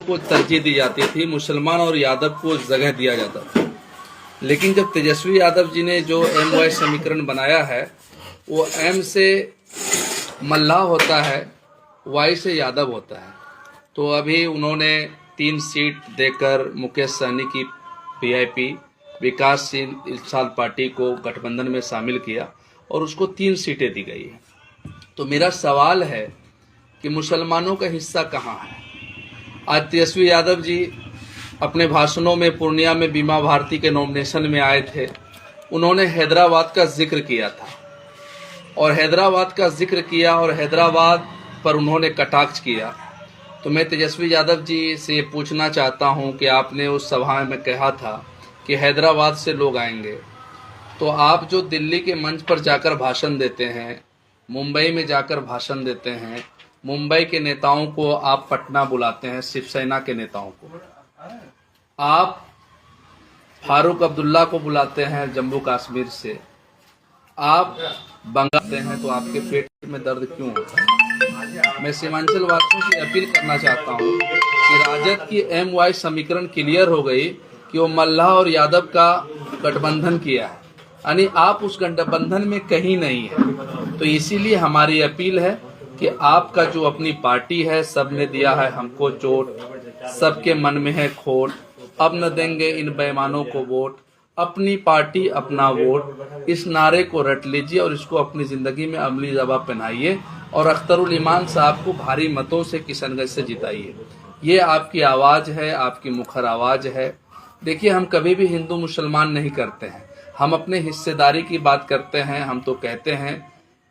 को तरजीह दी जाती थी, मुसलमान और यादव को जगह दिया जाता था। लेकिन जब तेजस्वी यादव जी ने जो MY समीकरण बनाया है, वो M से मल्लाह होता है, Y से यादव होता है। तो अभी उन्होंने 3 सीट देकर मुकेश सहनी की PIP विकासशील इंसान पार्टी को गठबंधन में शामिल किया और उसको 3 सीटें दी गई है। तो मेरा सवाल है कि मुसलमानों का हिस्सा कहाँ है? आज तेजस्वी यादव जी अपने भाषणों में पूर्णिया में बीमा भारती के नॉमिनेशन में आए थे, उन्होंने हैदराबाद का जिक्र किया था और हैदराबाद का जिक्र किया और हैदराबाद पर उन्होंने कटाक्ष किया। तो मैं तेजस्वी यादव जी से ये पूछना चाहता हूं कि आपने उस सभा में कहा था कि हैदराबाद से लोग आएंगे, तो आप जो दिल्ली के मंच पर जाकर भाषण देते हैं, मुंबई में जाकर भाषण देते हैं, मुंबई के नेताओं को आप पटना बुलाते हैं, शिवसेना के नेताओं को, आप फारूक अब्दुल्ला को बुलाते हैं जम्मू कश्मीर से, आप बंगाल से हैं, तो आपके पेट में दर्द क्यों होता है? मैं सीमांचल वासियों की अपील करना चाहता हूं कि राजद की MY समीकरण क्लियर हो गई कि वो मल्लाह और यादव का गठबंधन किया है, यानी आप उस गठबंधन में कहीं नहीं है। तो इसीलिए हमारी अपील है कि आपका जो अपनी पार्टी है, सबने दिया है हमको चोट, सबके मन में है खोट, अब न देंगे इन बेईमानों को वोट, अपनी पार्टी अपना वोट, इस नारे को रट लीजिए और इसको अपनी जिंदगी में अमली जवाब पहनाइए और अख्तरुल ईमान साहब को भारी मतों से किशनगंज से जिताइए। ये आपकी आवाज़ है, आपकी मुखर आवाज़ है। देखिए, हम कभी भी हिंदू मुसलमान नहीं करते हैं, हम अपने हिस्सेदारी की बात करते हैं। हम तो कहते हैं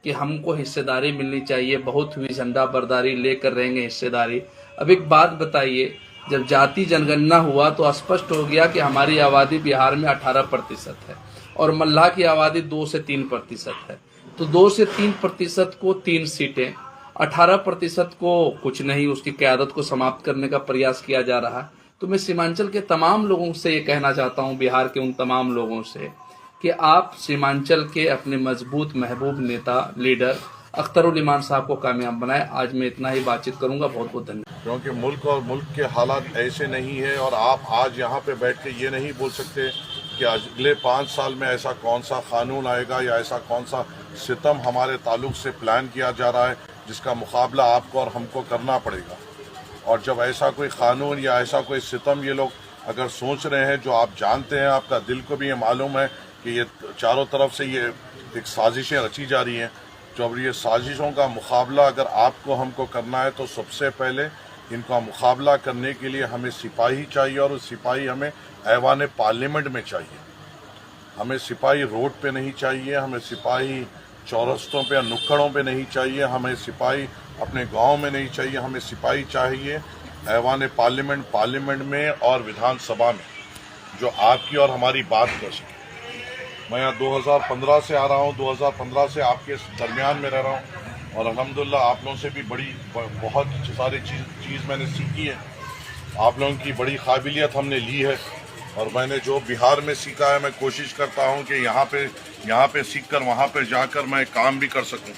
कि हमको हिस्सेदारी मिलनी चाहिए, बहुत हुई झंडा बरदारी, लेकर रहेंगे हिस्सेदारी। अब एक बात बताइए, जब जाति जनगणना हुआ तो स्पष्ट हो गया कि हमारी आबादी बिहार में 18% है और मल्लाह की आबादी 2 से 3% है। तो 2 से 3% को 3 सीटें, 18% को कुछ नहीं, उसकी क़यादत को समाप्त करने का प्रयास किया जा रहा है। तो मैं सीमांचल के तमाम लोगों से ये कहना चाहता हूँ, बिहार के उन तमाम लोगों से, कि आप सीमांचल के अपने मजबूत महबूब नेता लीडर अख्तरुल ईमान साहब को कामयाब बनाए। आज मैं इतना ही बातचीत करूंगा। बहुत बहुत धन्यवाद। क्योंकि मुल्क और मुल्क के हालात ऐसे नहीं है और आप आज यहाँ पे बैठ के ये नहीं बोल सकते कि अगले 5 साल में ऐसा कौन सा कानून आएगा या ऐसा कौन सा सितम हमारे ताल्लुक से प्लान किया जा रहा है जिसका मुकाबला आपको और हमको करना पड़ेगा। और जब ऐसा कोई कानून या ऐसा कोई सितम ये लोग अगर सोच रहे हैं, जो आप जानते हैं, आपका दिल को भी ये मालूम है कि ये चारों तरफ से ये एक साजिशें रची जा रही हैं। तो अब ये साजिशों का मुकाबला अगर आपको हमको करना है तो सबसे पहले इनका मुकाबला करने के लिए हमें सिपाही चाहिए और उस सिपाही हमें ऐवान पार्लियामेंट में चाहिए। हमें सिपाही रोड पे नहीं चाहिए, हमें सिपाही चौरस्तों पे या नुक्कड़ों पे नहीं चाहिए, हमें सिपाही अपने गांव में नहीं चाहिए, हमें सिपाही चाहिए ऐवान पार्लियामेंट में और विधानसभा में, जो आपकी और हमारी बात कर सके। मैं यहाँ 2015 से आ रहा हूँ, 2015 से आपके दरमियान में रह रहा हूँ और अल्हम्दुलिल्लाह आप लोगों से भी बहुत सारी चीज़ मैंने सीखी है। आप लोगों की बड़ी काबिलियत हमने ली है और मैंने जो बिहार में सीखा है मैं कोशिश करता हूँ कि यहाँ पे सीख कर वहाँ पे जाकर मैं काम भी कर सकूँ।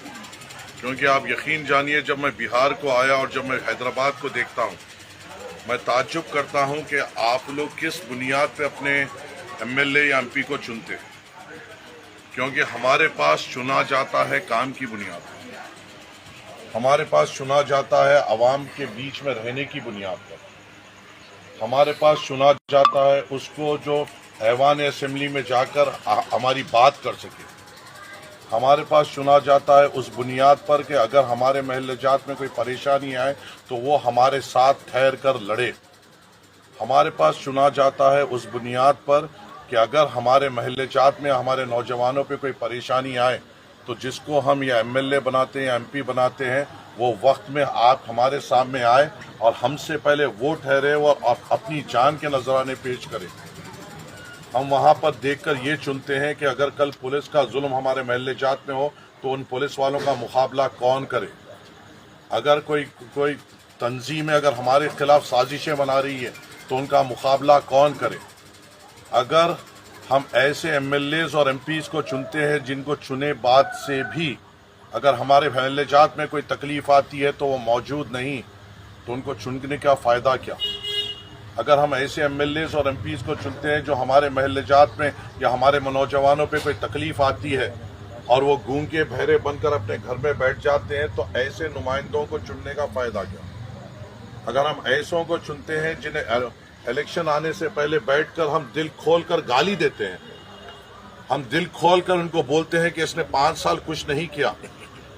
क्योंकि आप यकीन जानिए, जब मैं बिहार को आया और जब मैं हैदराबाद को देखता हूँ, मैं ताज्जुब करता हूँ कि आप लोग किस बुनियाद पे अपने MLA या MP को चुनते हैं। क्योंकि हमारे पास चुना जाता है काम की बुनियाद पर, हमारे पास चुना जाता है अवाम के बीच में रहने की बुनियाद पर, हमारे पास चुना जाता है उसको जो ऐवान असेंबली में जाकर हमारी बात कर सके, हमारे पास चुना जाता है उस बुनियाद पर कि अगर हमारे महल्ले जात में कोई परेशानी आए तो वो हमारे साथ ठहर कर लड़े। हमारे पास चुना जाता है उस बुनियाद पर कि अगर हमारे महल्ले जात में हमारे नौजवानों पे कोई परेशानी आए तो जिसको हम या MLA बनाते हैं या MP बनाते हैं, वो वक्त में आप हमारे सामने आए और हमसे पहले वो ठहरे और अपनी जान के नजराने पेश करें। हम वहाँ पर देखकर ये चुनते हैं कि अगर कल पुलिस का जुल्म हमारे महल्ले जात में हो तो उन पुलिस वालों का मुकाबला कौन करे। अगर कोई तंजीमें अगर हमारे खिलाफ साजिशें बना रही है तो उनका मुकाबला कौन करे। अगर हम ऐसे MLAs और MPs को चुनते हैं जिनको चुने बाद से भी अगर हमारे महल्ले जात में कोई तकलीफ आती है तो वो मौजूद नहीं, तो उनको चुनने का फ़ायदा क्या। अगर हम ऐसे एमएलएज और एमपीज को चुनते हैं जो हमारे महल्लेजात में या हमारे नौजवानों पे कोई तकलीफ आती है और वो गूंगे बहरे बनकर अपने घर में बैठ जाते हैं, तो ऐसे नुमाइंदों को चुनने का फायदा क्या? अगर हम ऐसों को चुनते हैं जिन्हें इलेक्शन आने से पहले बैठकर हम दिल खोलकर गाली देते हैं, हम दिल खोलकर उनको बोलते हैं कि इसने 5 साल कुछ नहीं किया,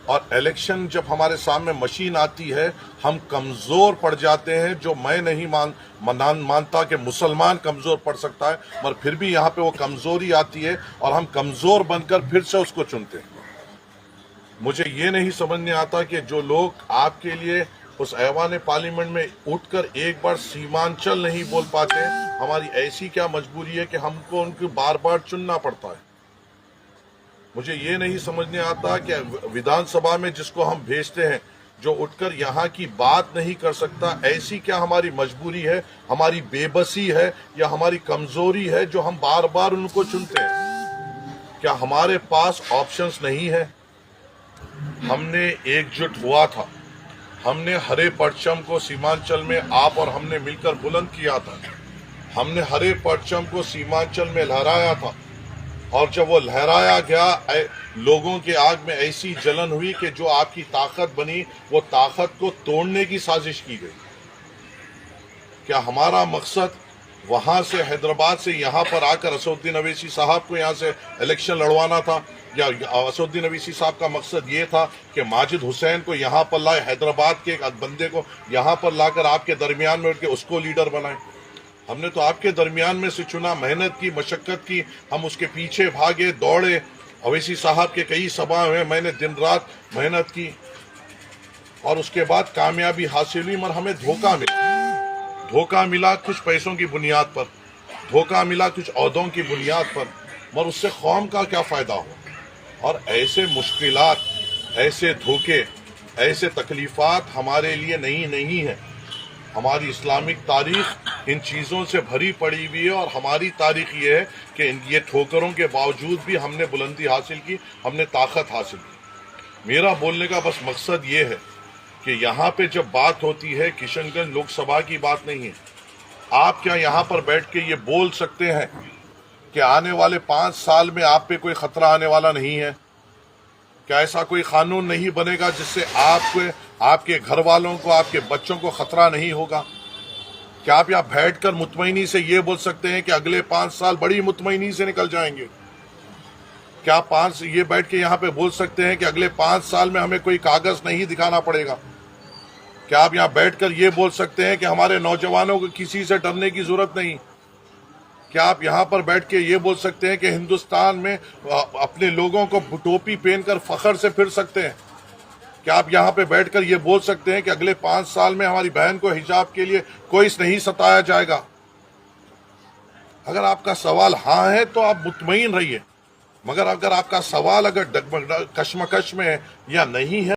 और इलेक्शन जब हमारे सामने मशीन आती है हम कमजोर पड़ जाते हैं, जो मैं नहीं मानता कि मुसलमान कमजोर पड़ सकता है, मगर फिर भी यहाँ पे वो कमजोरी आती है और हम कमजोर बनकर फिर से उसको चुनते हैं। मुझे ये नहीं समझ में आता कि जो लोग आपके लिए उस ऐवान पार्लियामेंट में उठकर एक बार सीमांचल नहीं बोल पाते, हमारी ऐसी क्या मजबूरी है कि हमको उनको बार बार चुनना पड़ता है। मुझे ये नहीं समझने आता कि विधानसभा में जिसको हम भेजते हैं जो उठकर यहाँ की बात नहीं कर सकता, ऐसी क्या हमारी मजबूरी है, हमारी बेबसी है या हमारी कमजोरी है जो हम बार बार उनको चुनते हैं? क्या हमारे पास ऑप्शंस नहीं है? हमने एकजुट हुआ था, हमने हरे परचम को सीमांचल में आप और हमने मिलकर बुलंद किया था, हमने हरे परचम को सीमांचल में लहराया था, और जब वो लहराया गया लोगों के आग में ऐसी जलन हुई कि जो आपकी ताकत बनी वो ताकत को तोड़ने की साजिश की गई। क्या हमारा मकसद वहां से हैदराबाद से यहाँ पर आकर असदुद्दीन अवैसी साहब को यहाँ से इलेक्शन लड़वाना था, या असदुद्दीन अवैसी साहब का मकसद ये था कि माजिद हुसैन को यहाँ पर लाए, हैदराबाद के एक बंदे को यहाँ पर लाकर आपके दरमियान में उठ के उसको लीडर बनाए? हमने तो आपके दरमियान में से चुना, मेहनत की, मशक्कत की, हम उसके पीछे भागे, दौड़े, अवैसी साहब के कई सभा में मैंने दिन रात मेहनत की और उसके बाद कामयाबी हासिल हुई, मगर हमें धोखा मिला कुछ पैसों की बुनियाद पर, धोखा मिला कुछ ओहदों की बुनियाद पर, मगर उससे कौम का क्या फायदा हो? और ऐसे मुश्किलात, ऐसे धोखे, ऐसे तकलीफात हमारे लिए नहीं है। हमारी इस्लामिक तारीख इन चीज़ों से भरी पड़ी हुई है और हमारी तारीख ये है कि ये ठोकरों के बावजूद भी हमने बुलंदी हासिल की, हमने ताकत हासिल की। मेरा बोलने का बस मकसद ये है कि यहाँ पे जब बात होती है किशनगंज लोकसभा की बात नहीं है। आप क्या यहाँ पर बैठ के ये बोल सकते हैं कि आने वाले 5 साल में आप पे कोई खतरा आने वाला नहीं है? क्या ऐसा कोई कानून नहीं बनेगा जिससे आपके घर वालों को, आपके बच्चों को खतरा नहीं होगा? क्या आप यहाँ बैठकर मुतमईनी से ये बोल सकते हैं कि अगले 5 साल बड़ी मुतमईनी से निकल जाएंगे? क्या आप ये बैठ के यहाँ पे बोल सकते हैं कि अगले 5 साल में हमें कोई कागज नहीं दिखाना पड़ेगा? क्या आप यहाँ बैठकर ये बोल सकते हैं कि हमारे नौजवानों को किसी से डरने की जरूरत नहीं? क्या आप यहाँ पर बैठ के ये बोल सकते हैं कि हिंदुस्तान में अपने लोगों को टोपी पहनकर फख्र से फिर सकते हैं? क्या आप यहाँ पे बैठकर ये बोल सकते हैं कि अगले 5 साल में हमारी बहन को हिजाब के लिए कोई नहीं सताया जाएगा? अगर आपका सवाल हाँ है तो आप मुतमईन रहिए, मगर अगर आपका सवाल अगर कश्मकश में है या नहीं है